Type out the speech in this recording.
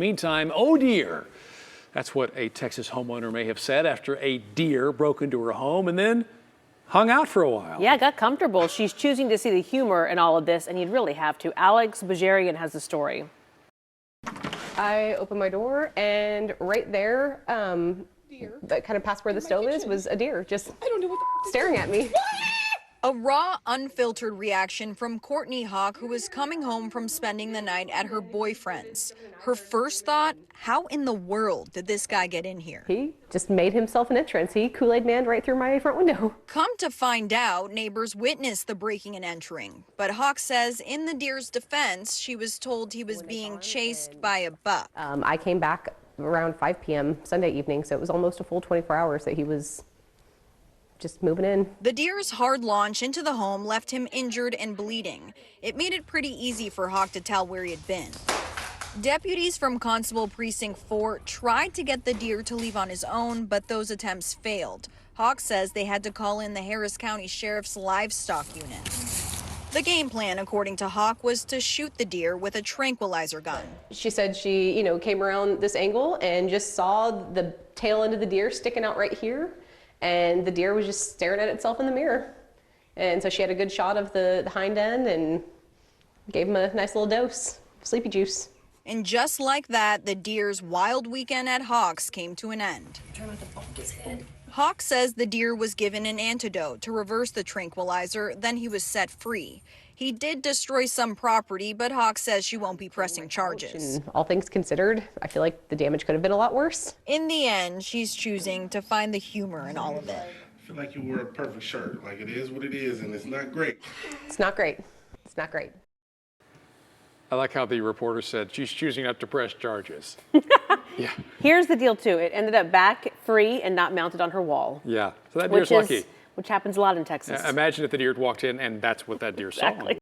Meantime, oh dear. That's what a Texas homeowner may have said after a deer broke into her home and then hung out for a while. Yeah, got comfortable. She's choosing to see the humor in all of this, and you'd really have to. Alex Bajarian has the story. I opened my door, and right there, that kind of past where the stove is, was a deer just staring at me. A raw, unfiltered reaction from Courtney Hawk, who was coming home from spending the night at her boyfriend's. Her first thought, how in the world did this guy get in here? He just made himself an entrance. He Kool-Aid manned right through my front window. Come to find out, neighbors witnessed the breaking and entering. But Hawk says in the deer's defense, she was told he was being chased by a buck. I came back around 5 p.m. Sunday evening, so it was almost a full 24 hours that he was just moving in. The deer's hard launch into the home left him injured and bleeding. It made it pretty easy for Hawk to tell where he had been. Deputies from Constable Precinct 4 tried to get the deer to leave on his own, but those attempts failed. Hawk says they had to call in the Harris County Sheriff's Livestock Unit. The game plan, according to Hawk, was to shoot the deer with a tranquilizer gun. She said she, came around this angle and just saw the tail end of the deer sticking out right here. And the deer was just staring at itself in the mirror. And so she had a good shot of the hind end and gave him a nice little dose of sleepy juice. And just like that, the deer's wild weekend at Hawk's came to an end. Try not to bonk his head. Hawk says the deer was given an antidote to reverse the tranquilizer, then he was set free. He did destroy some property, but Hawk says she won't be pressing charges. And all things considered, I feel like the damage could have been a lot worse. In the end, she's choosing to find the humor in all of it. I feel like you wear a perfect shirt. Like, it is what it is, and it's not great. It's not great. It's not great. I like how the reporter said she's choosing not to press charges. Yeah. Here's the deal, too. It ended up back free and not mounted on her wall. Yeah. So that deer's lucky. Which happens a lot in Texas. Imagine if the deer had walked in and that's what that deer saw. Exactly.